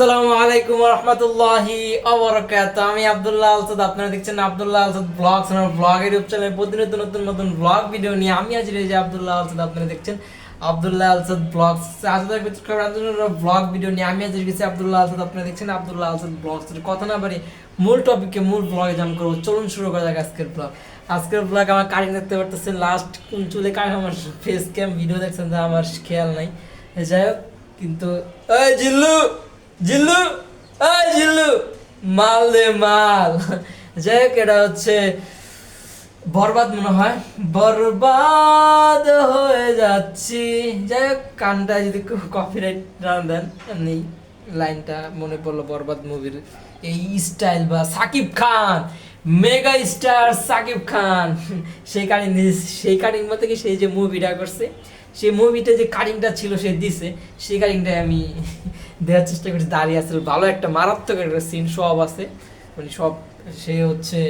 আসসালামু আলাইকুম ওয়া রাহমাতুল্লাহি ওয়া বারাকাতুহু। আমি আব্দুল্লাহ আলসাদ, আপনারা দেখছেন আব্দুল্লাহ আলসাদ ব্লগস। আমার ব্লগ ইউটিউব চ্যানেলে প্রতিনিয়ত নতুন নতুন ব্লগ ভিডিও নিয়ে আমি আজ রয়েছি আব্দুল্লাহ আলসাদ। আপনারা দেখছেন আব্দুল্লাহ আলসাদ ব্লগস। আজকের ব্লগ ভিডিও নিয়ে আমি আজ রয়েছি আব্দুল্লাহ আলসাদ। আপনারা দেখছেন আব্দুল্লাহ আলসাদ ব্লগস। কথা না বাড়ি মূল টপিকে মূল ব্লগে জাম করবো। চলুন শুরু করা যাক আজকের ব্লগ। আজকের ব্লগ আমার কাটিং দেখতে পারতেছেন, লাস্ট কোন চুলে কাট আমার ফেস ক্যাম ভিডিও দেখছেন, তা আমার খেয়াল নাই। যাই হোক, কিন্তু এই জিল্লু জিল্লু এই জিল্লু মাল দে মাল। যাই হোক, এটা হচ্ছে বরবাদ, মনে হয় বরবাদ হয়ে যাচ্ছি। যাই হোক, গানটা যদি কপিরাইট না দেন, এমনি লাইনটা মনে পড়লো বরবাদ মুভির এই স্টাইল, বা সাকিব খান মেগা স্টার সাকিব খান সেই কাটিং মতো কি সেই যে মুভিটা করছে, সেই মুভিতে যে কাটিংটা ছিল সে দিছে, সেই কাটিংটাই আমি দেওয়ার চেষ্টা করছি। দাঁড়িয়ে আছে, ভালো একটা মারাত্মক একটা সিন সব আছে, মানে সব। সে হচ্ছে,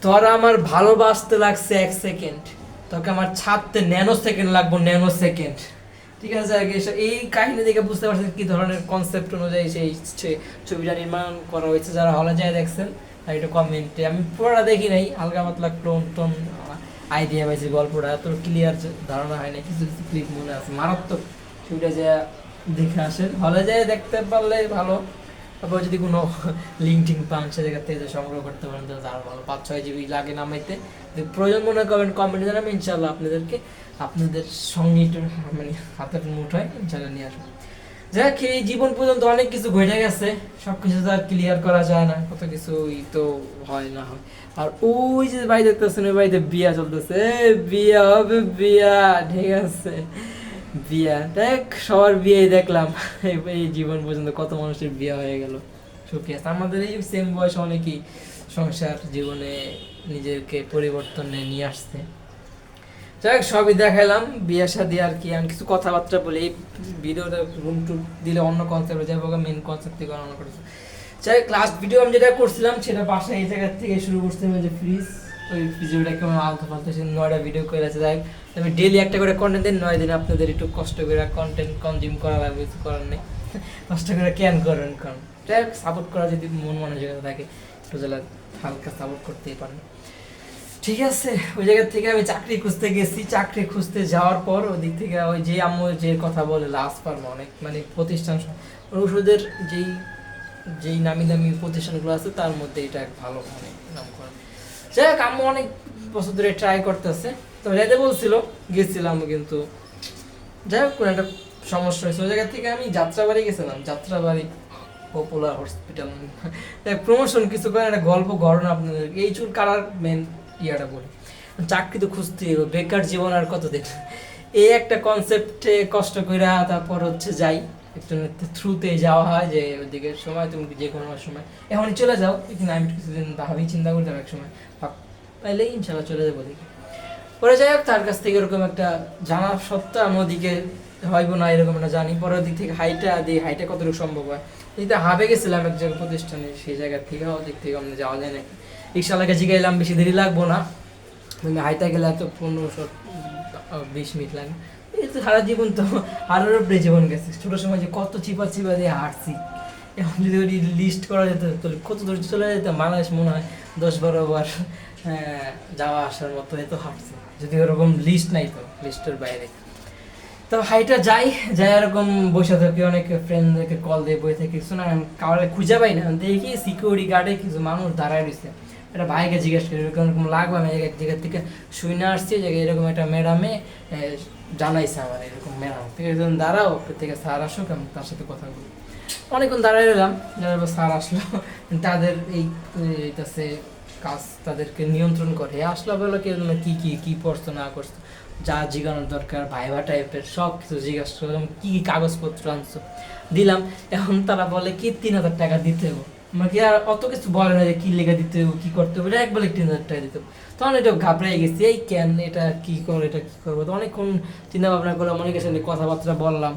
তোরা আমার ভালোবাসতে লাগছে 1 সেকেন্ড, তোকে আমার ছাড়তে ন্যানো সেকেন্ড লাগবো, ন্যানো সেকেন্ড। ঠিক আছে, এই কাহিনী দেখে বুঝতে পারছেন কি ধরনের কনসেপ্ট অনুযায়ী সেই ছবিটা নির্মাণ করা হয়েছে। যারা হলে যায় দেখছেন তাই একটু কমেন্টে, আমি পুরোটা দেখি নাই, হালকা পাতলা টোন আইডিয়া পাইছি, গল্পটা এত ক্লিয়ার ধারণা হয় না, কিছু কিছু ক্লিপ মনে আছে। মারাত্মক ছবিটা যে দেখে আসেন, হলে যায় দেখতে পারলে ভালো। তারপর যদি কোনো লিঙ্ক টিঙ্ক পান সে জায়গা থেকে সংগ্রহ করতে পারেন তো আরও ভালো। 5-6 জিবি লাগে নামাইতে, প্রয়োজন মনে করেন কমেন্টে জানাবেন, ইনশাল্লাহ আপনাদেরকে আপনাদের সঙ্গে একটু মানে হাতের মুঠোয় ইনশাল্লাহ নিয়ে আসবো। যাক, এই জীবন পর্যন্ত অনেক কিছু ঘটে গেছে, সব কিছু তো আর ক্লিয়ার করা যায় না, কত কিছুই তো হয় না হয়। আর ওই যে বাড়ি দেখতেছেন, ওই বাড়িতে বিয়া চলতেছে, বিয়া হবে বিয়া, ঠিক আছে বিয়া। দেখ, সবার বিয়েই দেখলাম এই জীবন পর্যন্ত কত মানুষের বিয়ে হয়ে গেল, সুখী আছে। আমাদের এই সেম বয়সে অনেকেই সংসার জীবনে নিজেকে পরিবর্তনে নিয়ে আসছে। যাই হোক, সবই দেখাইলাম, বিয়ে শাদী আর কি। আমি কিছু কথাবার্তা বলি, এই ভিডিওটা রুম টুর দিলে অন্য কনসেপ্টে যাবো, মেন কনসেপ্ট থেকে অন্য করছে। যাই হোক, লাস্ট ভিডিও আমি যেটা করছিলাম সেটা বাসায় এই জায়গা থেকে শুরু করছিলাম, যে ফ্রিজ, ওই ফ্রিজটাকে আমার আলতো ফালতো 9টা ভিডিও করে আছে। যাই হোক, আমি ডেলি একটা করে কন্টেন্ট দিন, 9 দিন আপনাদের একটু কষ্ট করে কন্টেন্ট কনজিউম করা লাগবে, কিছু করার নেই, কষ্ট করে ক্যান করেন। কারণ যাই হোক, সাপোর্ট করা যদি মন মানসিকতা থাকে, একটু যারা হালকা সাপোর্ট করতেই পারেন। ঠিক আছে, ওই জায়গা থেকে আমি চাকরি খুঁজতে গেছি। চাকরি খুঁজতে যাওয়ার পর ওদিক থেকে ওই যে আম্মু যে কথা বলে লাস্ট ফার্ম, অনেক মানে প্রতিষ্ঠান, ওষুধের যেই যেই নামি দামি প্রতিষ্ঠানগুলো আছে তার মধ্যে এটা ভালো, মানে নাম করা। যাই হোক, আম্মু অনেক বছর ধরে ট্রাই করতেছে, তো যেতে বলছিল, গেছিলাম, কিন্তু যাই হোক কোনো একটা সমস্যা হয়েছে। ওই জায়গা থেকে আমি যাত্রাবাড়ি গেছিলাম, যাত্রাবাড়ি পপুলার হসপিটাল, প্রমোশন কিছু করে একটা গল্প ঘটনা আপনাদের। এই চুল কালার মেন ইয়াটা বলি, চাকরি তো খুঁজতেই হবে, বেকার জীবন আর কতদিন, এই একটা কনসেপ্টে কষ্ট করে তারপর হচ্ছে যাই, একজনের থ্রুতে যাওয়া হয়, যে ওইদিকে সময় তুমি যে কোনো সময় এখনই চলে যাও, কিন্তু আমি কিছুদিন ভাবি চিন্তা করতে হবে, এক সময় পাইলেই ইনশাল্লাহ চলে যাবো ওদিকে। পরে যাই হোক, তার কাছ থেকে এরকম একটা জানা সত্ত্বেও আমি ওদিকে হইব না এরকম একটা জানি। পরে ওদিক থেকে হাইটা কতটুকু সম্ভব হয়, এদিকে হাবে গেছিলাম এক জায়গায় প্রতিষ্ঠানে, সেই জায়গার থেকে ওদিক থেকে আমরা যাওয়া যায় নাকি। রিক্সাওয়ালাকে জিগাইলাম, বেশি দেরি লাগবো না, তুমি হাইটা গেলে হয়তো 15-20 মিনিট লাগে। এই তো সারা জীবন তো হারার উপরে জীবন গেছে। ছোটো সময় যে কত চিপা চিপা দিয়ে হাঁটছি, এখন যদি ওই লিস্ট করা যেত তাহলে কত দূর চলে যেতাম। বাংলাদেশ মনে হয় 10-12 বার যাওয়া আসার মতো এত হাঁটছি, যদি ওরকম লিস্ট নাই, তো লিস্টের বাইরে। তো হাইটা যাই এরকম বসে থাকি, অনেক ফ্রেন্ডদেরকে কল দিয়ে বসে থাকি, কিছু না কাউকে খুঁজে পাই না। দেখি সিকিউরিটি গার্ডে কিছু মানুষ দাঁড়ায় রয়েছে, একটা ভাইকে জিজ্ঞেস করি এরকম এরকম লাগবে, আমি এক জায়গা থেকে শুই না আসছি, যে এরকম একটা ম্যাডামে জানাইছে আমার, এরকম ম্যাডাম ঠিক আছে দাঁড়াও, থেকে স্যার আসুক, আমি তার সাথে কথা বলি। অনেকক্ষণ দাঁড়াই এলাম, যারা স্যার আসলো, তাদের এইটাছে কাজ, তাদেরকে নিয়ন্ত্রণ করে আসলো, বলো কি কি কি পড়তো না করতো, যা জিজ্ঞানোর দরকার, ভাইভা টাইপের সব কিছু জিজ্ঞাসা করলাম, কী কী কাগজপত্র আনছো, দিলাম। এখন তারা বলে কি 3,000 টাকা দিতে হবে, আমাকে আর অত কিছু বলে না যে কী লেগে দিতে হবে, কী করতে হবে, এক বলে 3,000 টাকা দিতে হবে। তখন এটা ঘাবড়াই গেছি, এই কেন, এটা কী করো, এটা কী করবো। তো অনেকক্ষণ চিন্তা ভাবনা করলাম, অনেকের সাথে কথাবার্তা বললাম,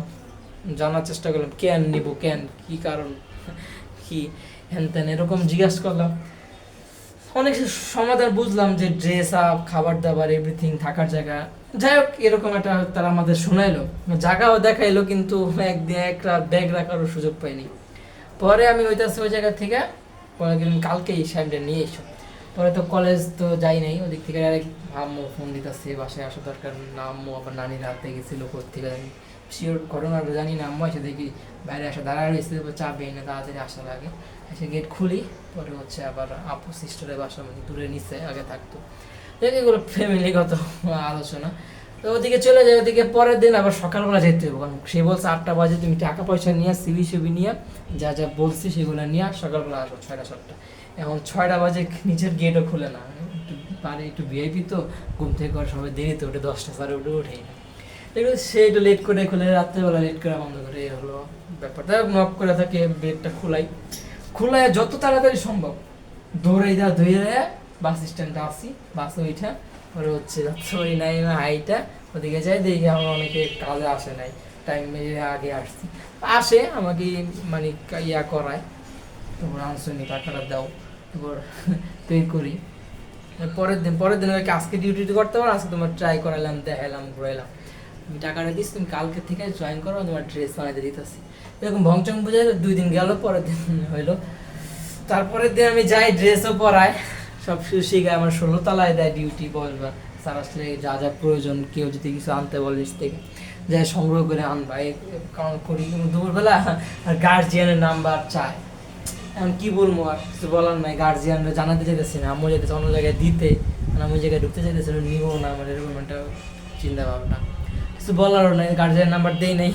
জানার চেষ্টা করলাম কেন নিব, কেন কী কারণ, কি হ্যান ত্যান এরকম জিজ্ঞাসা করলাম। অনেক সমাধান বুঝলাম, যে ড্রেস আপ, খাবার দাবার, এভরিথিং, থাকার জায়গা, যাই হোক এরকম একটা তারা আমাদের শোনাইলো, জায়গাও দেখাইলো, কিন্তু একদিন এক রাত ব্যাগ রাখারও সুযোগ পাইনি। পরে আমি হইতেছি ওই জায়গা থেকে, পরে কালকে এই সাইডটা নিয়ে এসো। পরে তো কলেজ তো যাই নাই, ওদিক থেকে ডাইরেক্ট আম্মু ফোন দিতেছে বাসায় আসা দরকার না, আম্মু আবার নানি রাতে গেছিল থেকে জানি শিওর ঘটনাটা জানি না। আম্মু এসে দেখি বাইরে আসা দাঁড়ায় রয়েছে, চাপ এই না তাড়াতাড়ি আসা লাগে, এসে গেট খুলি। পরে হচ্ছে আবার আপু সিস্টারের বাসা মানে দূরে নিচে আগে থাকতো, এগুলো ফ্যামিলিগত আলোচনা। তো ওদিকে চলে যায়, ওদিকে পরের দিন আবার সকালবেলা যেতে হবে, কারণ সে বলছে 8টা বাজে তুমি টাকা পয়সা নিয়ে সিবি সিবি নিয়ে যা যা বলছি সেগুলো নিয়ে সকালবেলা আসবো 6টা 7টা। এখন 6টা বাজে নিচের গেটও খুলে না, একটু পারে একটু ভিআইপি তো, ঘুম থেকে করে সবাই দেরিতে উঠে 10টা সাড়ে উঠেই না, এগুলো সে একটু লেট করে খুলে, রাত্রেবেলা লেট করে বন্ধ করে, এই হলো ব্যাপারটা। নক করে থাকে, বেডটা খোলাই যত তাড়াতাড়ি সম্ভব দৌড়াই ধুয়ে বাস স্ট্যান্ডে আসি, বাসে ওইটা পরে হচ্ছে যাচ্ছি নাই হাইটা ওদিকে যাই, দেখি আমার অনেকে কাজে আসে নাই, টাইমে আগে আসছি, আসে আমাকে মানে ইয়া করায়, তারপর আনসনি টাকাটা দাও, তারপর পে করি। পরের দিন আজকে ডিউটি করতে পারো, আজকে তোমার ট্রাই করালাম, দেখালাম, ঘুরাইলাম, তুমি টাকাটা দিস, তুমি কালকে থেকে জয়েন করো, তোমার ড্রেস বানাইতে দিতেছি, এরকম ভংচং বুঝাই। 2 দিন গেল, পরের দিন হইলো, তারপরের দিন আমি যাই, ড্রেসও পরাই, সব শিখায়, আমার 16 তলায় দেয় ডিউটি বসবা, স্যার আসলে যা যা প্রয়োজন, কেউ যদি কিছু আনতে বলে থেকে যাই সংগ্রহ করে আনবা, এই কারণ করি। দুপুরবেলা আর গার্জিয়ানের নাম্বার চায়, এখন কি বলবো, আর কিছু বলার নাই, গার্জিয়ানরা জানাতে চাইতেছি না, আম্মু যেতেছে অন্য জায়গায় দিতে, আমি ওই জায়গায় ঢুকতে চাইতেছিল, নিব না, আমার এরকম একটা চিন্তা ভাবনা, কিছু বলারও নাই, গার্জিয়ান নাম্বার দেই নাই,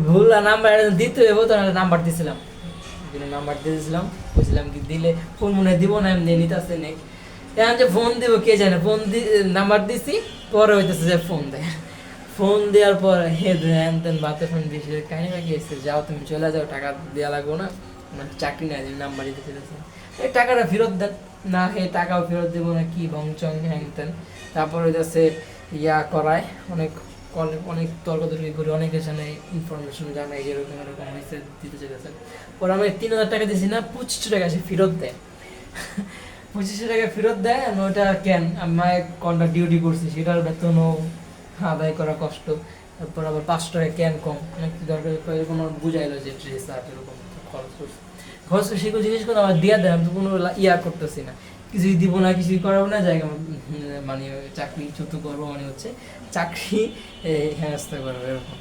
ভুল নাম্বার দিতে হইব, তো নাম্বার দিয়েছিলাম, নাম্বার দিয়েছিলাম, বলছিলাম কি দিলে ফোন মনে দিব না, এমনি নিতেছে নেই, এখন যে ফোন দিব কে জানে, ফোন নাম্বার দিছি, পরে হইতেছে যে ফোন দেওয়ার পর হ্যান তেন বাতে ফোন দিয়েছে, কাহিনী বাকি এসছে, যাও তুমি চলে যাও, টাকা দেওয়া লাগবো না, মানে চাকরি না নাম্বার দিতে চেয়েছে, এই টাকাটা ফেরত দেন না, হে টাকাও ফেরত দেবো না, কি বংচং হ্যাং তেন। তারপর হইতেছে ইয়া করায়, অনেক তর্ক তর্কি করে, অনেকের সামনে ইনফরমেশন জানাই যেরকম এরকম হয়েছে, দিতে চেয়েছে। পরে আমি 3000 টাকা দিয়েছি না, 2500 টাকা সে ফেরত দেয়, 2500 টাকা ফেরত দেয়। আমি ওটা কেন আমি কোনটা ডিউটি করছি সেটার বেতনও আদায় করা কষ্ট, তারপর আবার 500 টাকা কেন কম, অনেক দরকার কোনো বুঝাইলো যে ড্রেস আর এরকম খরচ করছে, সেগুলো জিনিসগুলো আমার দিয়ে দেয়, আমি তো কোনো ইয়া করতেছি না, কিছুই দিব না, কিছুই করাবো না, জায়গা মানে চাকরি ছোট করবো, মানে হচ্ছে চাকরি হেনস্থা করবো এরকম।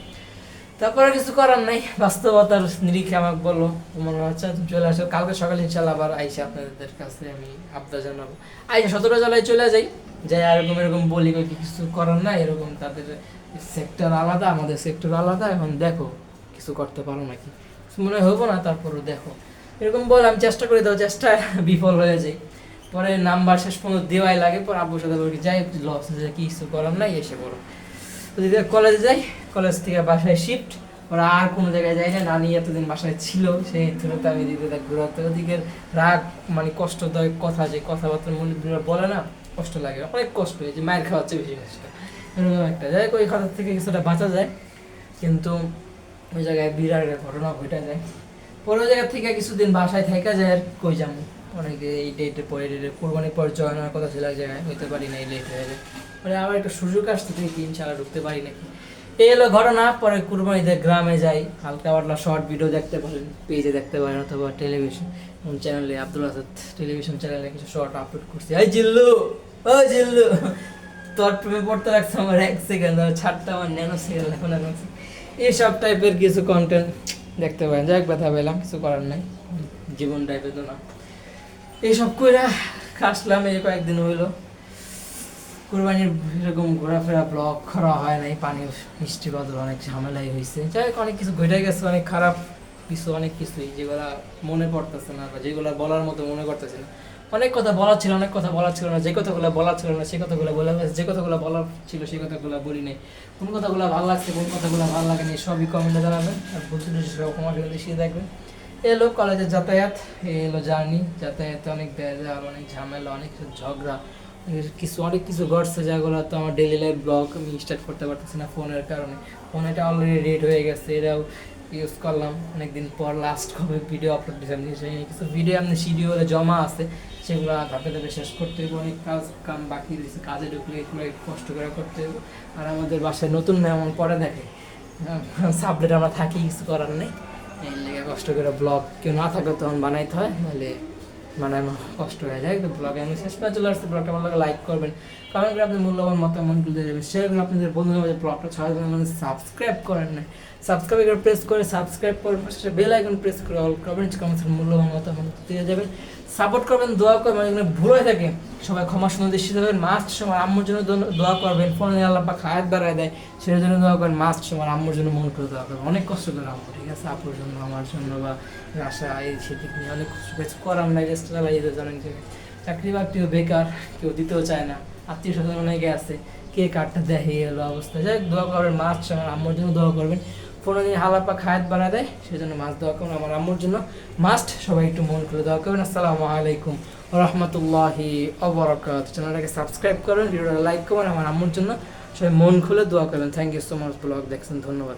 তারপরে কিছু করার নাই, বাস্তবতার নিরিখে আমাকে বললো তোমার বাচ্চা তুমি চলে আসো, কালকে সকালে ইনশাল্লাহ আবার আইসা আপনাদের কাছে আমি আবদার জানাবো, আইসা 17 জেলায় চলে যাই, যাই এরকম এরকম বলি কিছু করার নাই, এরকম তাদের সেক্টর আলাদা, আমাদের সেক্টর আলাদা, এখন দেখো কিছু করতে পারো নাকি, মনে হয় হবো না, তারপরও দেখো, এরকম বল আমি চেষ্টা করে দাও, চেষ্টা বিফল হয়ে যায়, পরে নাম্বার শেষ পর্যন্ত দেওয়াই লাগে, পর আব্বুর সাথে বলি যাই লস যে কিছু করার নাই, এসে বলো যদি কলেজে যাই, কলেজ থেকে বাসায় শিফট, ওরা আর কোনো জায়গায় যায় না, নানি এতদিন বাসায় ছিল, সেই তুলতে আমি দিতে থাকি ঘুরাতে, ওদিকের রাগ মানে কষ্টদায়ক কথা, যে কথাবার্তার মনে বলে না, কষ্ট লাগে, অনেক কষ্ট, এই যে মায়ের খাওয়াচ্ছে বেশি কষ্ট, এরকম একটা যাই ওই কথা থেকে কিছুটা বাঁচা যায়, কিন্তু ওই জায়গায় বিরাট ঘটনা ঘটে যায়। পরে ওই জায়গা থেকে কিছুদিন বাসায় থাকা যায়, আর কই যাবো, অনেকে এই ডেটের পরে কোরবানির পর জয়েন হওয়ার কথা ছিল এক জায়গায়, হইতে পারি না, লেট হয়ে যায়, পরে আবার একটা সুযোগ আসতে দেখি ইনশাআল্লাহ ঢুকতে পারি নাকি, এই হলো ঘটনা। পরে কুরবানিতে গ্রামে যাই, হালকা পাতলা শর্ট ভিডিও দেখতে পারেন, পেজে দেখতে পারেন, অথবা টেলিভিশন চ্যানেলে, আব্দুল আসাদ টেলিভিশন চ্যানেলে কিছু শর্ট আপলোড করছি, এই জিল্লু ও জিল্লু, তোর প্রেমে পড়তে লাগছে আমার 1 সেকেন্ড, ছাড়তে আমার ন্যানো সেকেন্ড এখন আছে, এইসব টাইপের কিছু কন্টেন্ট দেখতে পারেন, যাই ব্যথা পেলাম, কিছু করার নাই, জীবন টাইপের তো না, এইসব করে আসলাম, এই কয়েকদিন হইলো কুরবানির এরকম ঘোরাফেরা ব্লগ করা হয় নাই, পানির মিষ্টি বাদল অনেক ঝামেলাই হয়েছে, যাই হোক অনেক কিছু ঘটে গেছে, অনেক খারাপ কিছু, অনেক কিছুই যেগুলা মনে পড়তেছে না, বা যেগুলো বলার মতো মনে করতেছে না, অনেক কথা বলার ছিল, অনেক কথা বলার ছিল না, যে কথাগুলো বলার ছিল না সেই কথাগুলো বলে গেছে, যে কথাগুলো বলার ছিল সেই কথাগুলো বলি নাই, কোন কথাগুলো ভালো লাগছে কোন কথাগুলো ভালো লাগেনি সবই কমেন্টে জানাবেন, আর ভুলতে সব আমার বেশি দেখবেন। এলো কলেজের যাতায়াত, এলো জার্নি, যাতায়াতে অনেক বেজাল, অনেক ঝামেলা, অনেক ঝগড়া, অনেক কিছু ঘটছে, যেগুলো তো আমার ডেইলি লাইফ ব্লগ আমি স্টার্ট করতে পারতেছি না ফোনের কারণে, ফোন এটা অলরেডি রেড হয়ে গেছে, এটাও ইউজ করলাম অনেকদিন পর, লাস্ট কবে ভিডিও আপলোড দিয়েছিলাম, কিছু ভিডিও আপনি শিডিউলে জমা আছে, সেগুলো ধাপে ধাপে শেষ করতে হবে, অনেক কাম বাকি রয়েছে, কাজে ঢুকলে এগুলো কষ্ট করে করতে হবে, আর আমাদের বাসায় নতুন মেহমান পরে দেখে সাবলেট আমরা থাকি, কিছু করার নেই, এই লেগে কষ্ট করে ব্লগ কেউ না থাকলে তখন বানাইতে হয়, নাহলে বানানো কষ্ট হয়ে যায়। তো ব্লগে আমি শেষ পর্যন্ত চলে আসছি। ব্লগটা ভালো লাগে লাইক করবেন, কমেন্ট করে আপনি মূল্যবান মতামত দিয়ে যাবেন, শেয়ার করে আপনাদের বন্ধুদের মধ্যে ব্লগটা ছড়াই দেবেন। সাবস্ক্রাইব করেন না, সাবস্ক্রাইব করে প্রেস করে সাবস্ক্রাইব করার পাশে বেল আইকন প্রেস করে অল করবেন, কমেন্টের মূল্যবান মতামত দিয়ে যাবেন, সাপোর্ট করবেন, দোয়া করবেন। মানে ভুল হয়ে থাকে সবাই ক্ষমা সুন্দর দৃষ্টিতে দেবেন। মাস্ট সময় আম্মুর জন্য দোয়া করবেন, ফোনে আল্লাহ পাক হায়াত বাড়ায় দেয় সেটার জন্য দোয়া করেন। মাস্ট সময় আম্মুর জন্য মন করে দোয়া করবেন, অনেক কষ্ট করে আম্মু, ঠিক আছে, আপুর জন্য, আমার জন্য, বা আশা এই সেদিক নিয়ে অনেক কিছু করার নাই, রেস্ট চালাই জানেন যে চাকরি বাকরিও বেকার, কেউ দিতেও চায় না, আত্মীয় স্বজন অনেকে আছে, কে কার্ডটা দেখে এলো অবস্থা। যাই দোয়া করবেন, মাস্ট আমার আম্মুর জন্য দোয়া করবেন, ফোনে নিয়ে হালাপা খায়াত বাড়া দেয় সেই জন্য মাছ দোয়া করবেন। আমার আম্মুর জন্য মাস্ট সবাই একটু মন করে দোয়া করবেন। আসসালামু আলাইকুম রহমতুল্লাহি অবরাকাত। চ্যানেলটাকে সাবস্ক্রাইব করবেন, ভিডিওটা লাইক করবেন, আমার আম্মুর জন্য সবাই মন খুলে দোয়া করবেন। Thank you so much. Blog দেখছেন, ধন্যবাদ।